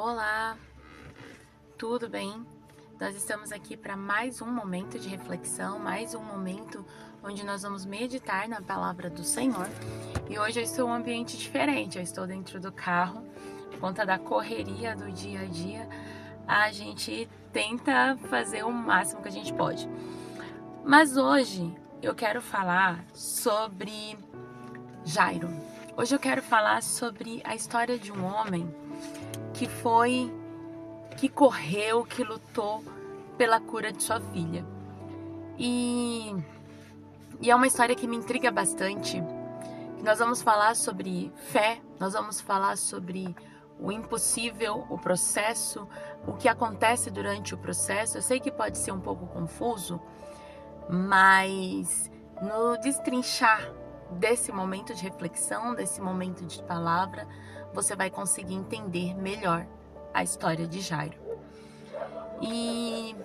Olá, tudo bem? Nós estamos aqui para mais um momento de reflexão, mais um momento onde nós vamos meditar na palavra do Senhor. E hoje eu estou em um ambiente diferente, eu estou dentro do carro, por conta da correria do dia a dia, a gente tenta fazer o máximo que a gente pode. Mas hoje eu quero falar sobre Jairo. Hoje eu quero falar sobre a história de um homem que correu, que lutou pela cura de sua filha. E é uma história que me intriga bastante. Nós vamos falar sobre fé, nós vamos falar sobre o impossível, o processo, o que acontece durante o processo. Eu sei que pode ser um pouco confuso, mas no destrinchar desse momento de reflexão, desse momento de palavra, você vai conseguir entender melhor a história de Jairo. E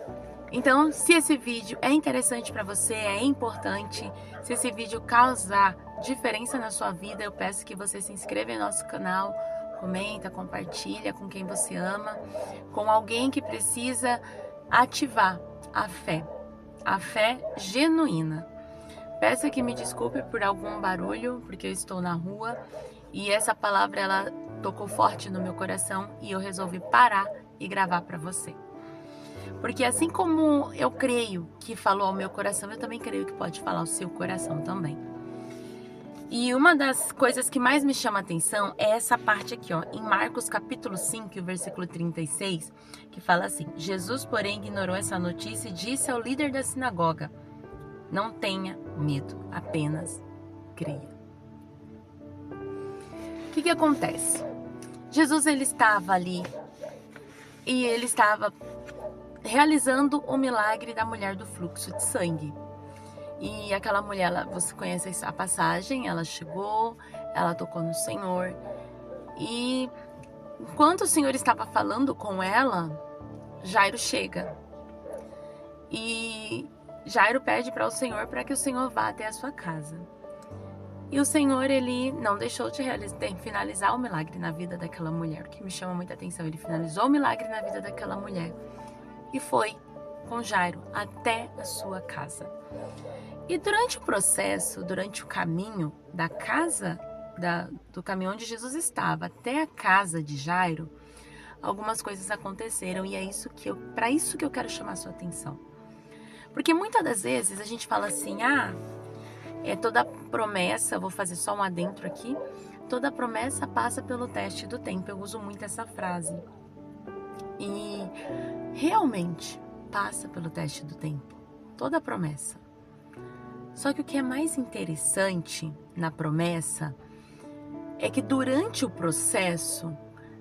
então, se esse vídeo é interessante para você, é importante, se esse vídeo causar diferença na sua vida, eu peço que você se inscreva em nosso canal, comenta, compartilha com quem você ama, com alguém que precisa ativar a fé genuína. Peço que me desculpe por algum barulho, porque eu estou na rua e essa palavra ela tocou forte no meu coração e eu resolvi parar e gravar para você. Porque assim como eu creio que falou ao meu coração, eu também creio que pode falar ao seu coração também. E uma das coisas que mais me chama a atenção é essa parte aqui, ó, em Marcos capítulo 5, versículo 36, que fala assim: Jesus, porém, ignorou essa notícia e disse ao líder da sinagoga: não tenha medo, apenas creia. O que acontece? Jesus ele estava ali e ele estava realizando o milagre da mulher do fluxo de sangue. E aquela mulher, você conhece a passagem, ela chegou, ela tocou no Senhor. E enquanto o Senhor estava falando com ela, Jairo chega. E Jairo pede para o Senhor para que o Senhor vá até a sua casa. E o Senhor, ele não deixou de finalizar o milagre na vida daquela mulher, o que me chama muita atenção. Ele finalizou o milagre na vida daquela mulher e foi com Jairo até a sua casa. E durante o processo, durante o caminho da casa, do caminho onde Jesus estava até a casa de Jairo, algumas coisas aconteceram e é para isso que eu quero chamar a sua atenção. Porque muitas das vezes a gente fala assim, toda promessa, vou fazer só um adentro aqui, toda promessa passa pelo teste do tempo. Eu uso muito essa frase. E realmente passa pelo teste do tempo, toda promessa. Só que o que é mais interessante na promessa é que durante o processo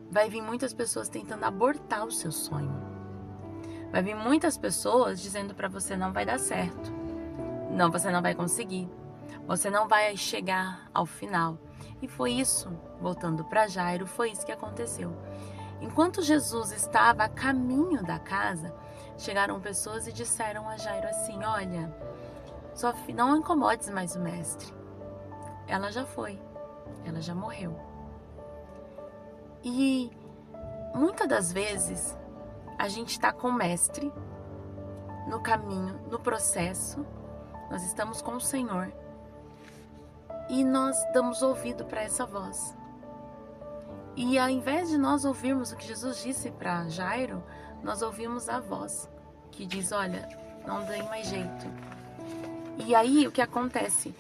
vai vir muitas pessoas tentando abortar o seu sonho. Vai vir muitas pessoas dizendo para você: não vai dar certo, não, você não vai conseguir, você não vai chegar ao final. E foi isso, voltando para Jairo, foi isso que aconteceu. Enquanto Jesus estava a caminho da casa, chegaram pessoas e disseram a Jairo assim: olha, sua filha, não incomodes mais o mestre. Ela já foi, ela já morreu. E muitas das vezes a gente está com o mestre no caminho, no processo, nós estamos com o Senhor e nós damos ouvido para essa voz. E ao invés de nós ouvirmos o que Jesus disse para Jairo, nós ouvimos a voz que diz: olha, não tem mais jeito. E aí o que acontece?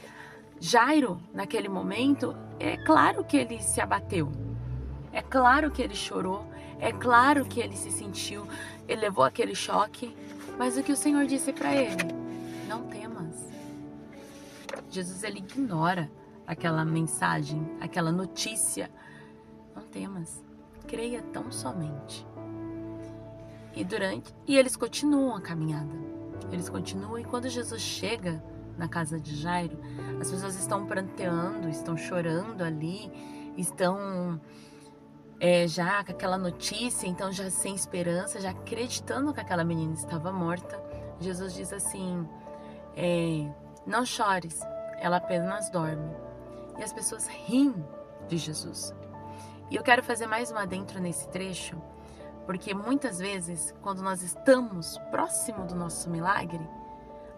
Jairo, naquele momento, é claro que ele se abateu. É claro que ele chorou. É claro que ele se sentiu, ele levou aquele choque. Mas o que o Senhor disse para ele? Não temas. Jesus, ele ignora aquela mensagem, aquela notícia. Não temas, creia tão somente. E eles continuam a caminhada. Eles continuam, e quando Jesus chega na casa de Jairo, as pessoas estão pranteando, estão chorando ali, estão já com aquela notícia, então já sem esperança, já acreditando que aquela menina estava morta. Jesus diz assim: não chores, ela apenas dorme. E as pessoas riem de Jesus. E eu quero fazer mais um adentro nesse trecho, Porque muitas vezes, quando nós estamos próximo do nosso milagre,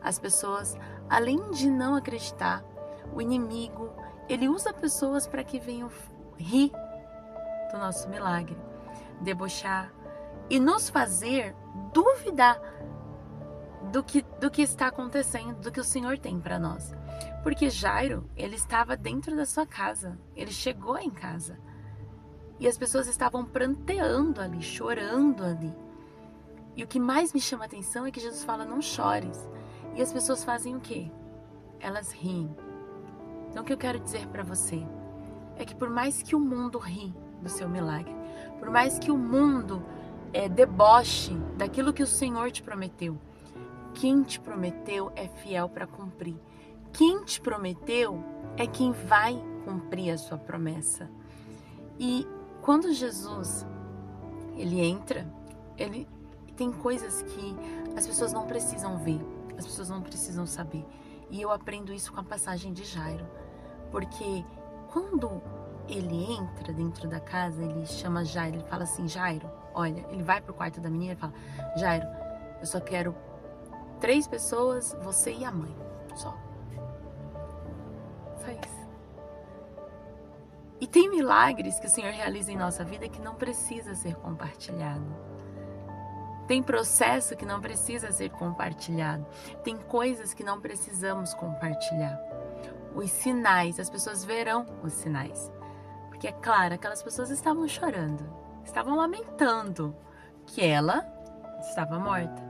as pessoas, além de não acreditar, o inimigo, ele usa pessoas para que venham rir do nosso milagre, debochar e nos fazer duvidar do que está acontecendo, do que o Senhor tem para nós. Porque Jairo, ele estava dentro da sua casa, ele chegou em casa e as pessoas estavam pranteando ali, chorando ali. E o que mais me chama a atenção é que Jesus fala, não chores. E as pessoas fazem o quê? Elas riem. Então o que eu quero dizer para você é que por mais que o mundo ri do seu milagre, por mais que o mundo deboche daquilo que o Senhor te prometeu, quem te prometeu é fiel para cumprir. Quem te prometeu é quem vai cumprir a sua promessa. E quando Jesus, ele entra, ele tem coisas que as pessoas não precisam ver, as pessoas não precisam saber. E eu aprendo isso com a passagem de Jairo. Porque quando ele entra dentro da casa, ele chama Jairo, ele fala assim, Jairo, olha, ele vai pro quarto da menina e fala, Jairo, eu só quero 3 pessoas, você e a mãe, só isso. E tem milagres que o Senhor realiza em nossa vida que não precisa ser compartilhado. Tem processo que não precisa ser compartilhado. Tem coisas que não precisamos compartilhar. Os sinais, as pessoas verão os sinais. Porque é claro, aquelas pessoas estavam chorando, estavam lamentando que ela estava morta.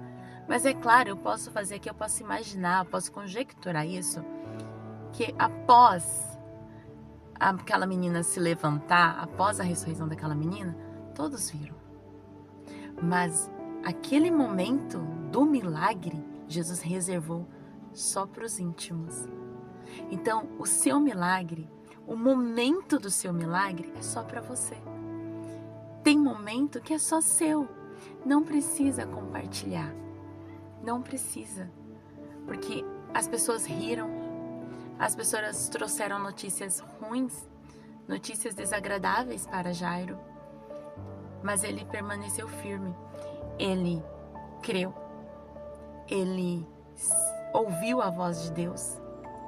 Mas é claro, eu posso fazer aqui, eu posso imaginar, eu posso conjecturar isso, que após aquela menina se levantar, após a ressurreição daquela menina, todos viram. Mas aquele momento do milagre, Jesus reservou só para os íntimos. Então, o seu milagre, o momento do seu milagre é só para você. Tem momento que é só seu. Não precisa compartilhar. Não precisa. Porque as pessoas riram. As pessoas trouxeram notícias ruins, notícias desagradáveis para Jairo. Mas ele permaneceu firme. Ele creu. Ele ouviu a voz de Deus.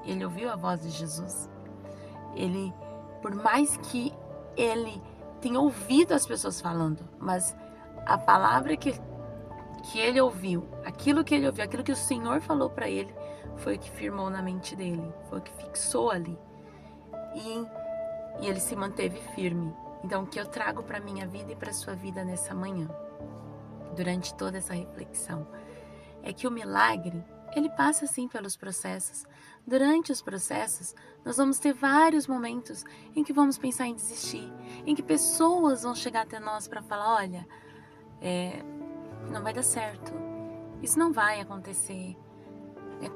Ele ouviu a voz de Jesus. Ele, por mais que ele tenha ouvido as pessoas falando, mas a palavra que ele ouviu, aquilo que ele ouviu, aquilo que o Senhor falou para ele, foi o que firmou na mente dele, foi o que fixou ali. E ele se manteve firme. Então, o que eu trago para minha vida e para sua vida nessa manhã, durante toda essa reflexão, é que o milagre, ele passa sim pelos processos. Durante os processos, nós vamos ter vários momentos em que vamos pensar em desistir, em que pessoas vão chegar até nós para falar, olha, não vai dar certo, isso não vai acontecer.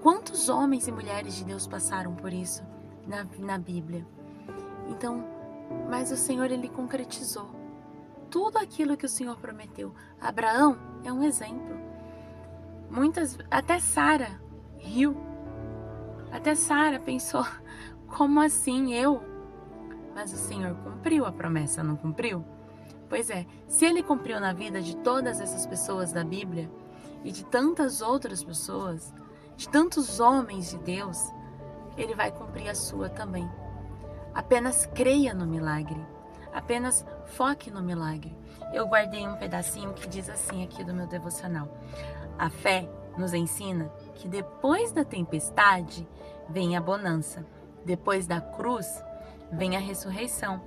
Quantos homens e mulheres de Deus passaram por isso na Bíblia? Então, mas o Senhor, ele concretizou tudo aquilo que o Senhor prometeu. Abraão é um exemplo. Até Sara riu. Até Sara pensou, como assim eu? Mas o Senhor cumpriu a promessa, não cumpriu? Pois é, se ele cumpriu na vida de todas essas pessoas da Bíblia e de tantas outras pessoas, de tantos homens de Deus, ele vai cumprir a sua também. Apenas creia no milagre. Apenas foque no milagre. Eu guardei um pedacinho que diz assim aqui do meu devocional. A fé nos ensina que depois da tempestade vem a bonança. Depois da cruz vem a ressurreição.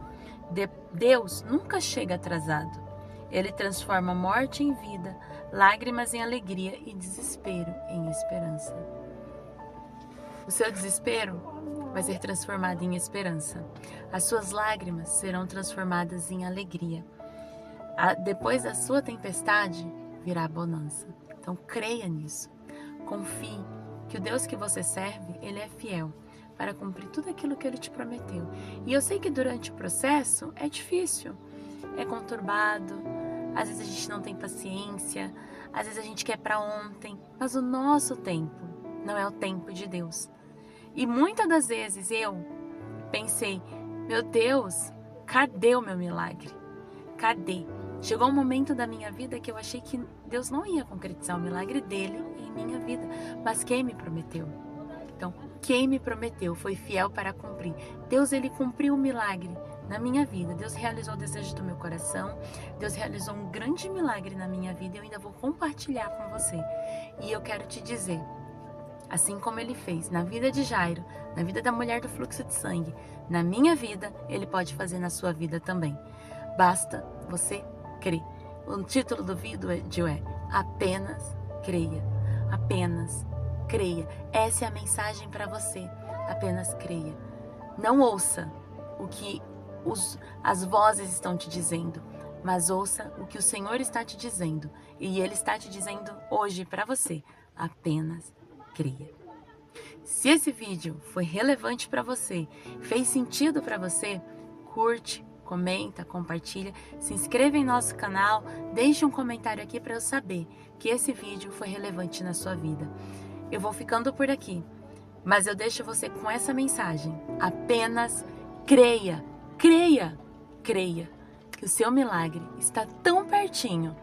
Deus nunca chega atrasado. Ele transforma morte em vida, lágrimas em alegria e desespero em esperança. O seu desespero vai ser transformado em esperança. As suas lágrimas serão transformadas em alegria. Depois da sua tempestade virá a bonança. Então creia nisso. Confie que o Deus que você serve, ele é fiel para cumprir tudo aquilo que ele te prometeu. E eu sei que durante o processo é difícil, é conturbado, às vezes a gente não tem paciência, às vezes a gente quer para ontem, mas o nosso tempo não é o tempo de Deus. E muitas das vezes eu pensei, meu Deus, cadê o meu milagre? Cadê? Chegou um momento da minha vida que eu achei que Deus não ia concretizar o milagre dele em minha vida, mas quem me prometeu? Então, quem me prometeu foi fiel para cumprir. Deus, ele cumpriu o milagre na minha vida. Deus realizou o desejo do meu coração. Deus realizou um grande milagre na minha vida e eu ainda vou compartilhar com você. E eu quero te dizer, assim como ele fez na vida de Jairo, na vida da mulher do fluxo de sangue, na minha vida, ele pode fazer na sua vida também. Basta você crer. O título do vídeo é Apenas Creia. Apenas creia. Essa é a mensagem para você. Apenas creia. Não ouça o que as vozes estão te dizendo, mas ouça o que o Senhor está te dizendo. E Ele está te dizendo hoje para você. Apenas creia. Se esse vídeo foi relevante para você, fez sentido para você, curte, comenta, compartilha, se inscreva em nosso canal, deixe um comentário aqui para eu saber que esse vídeo foi relevante na sua vida. Eu vou ficando por aqui, mas eu deixo você com essa mensagem. Apenas creia, creia, creia, que o seu milagre está tão pertinho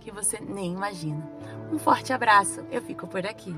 que você nem imagina. Um forte abraço, eu fico por aqui.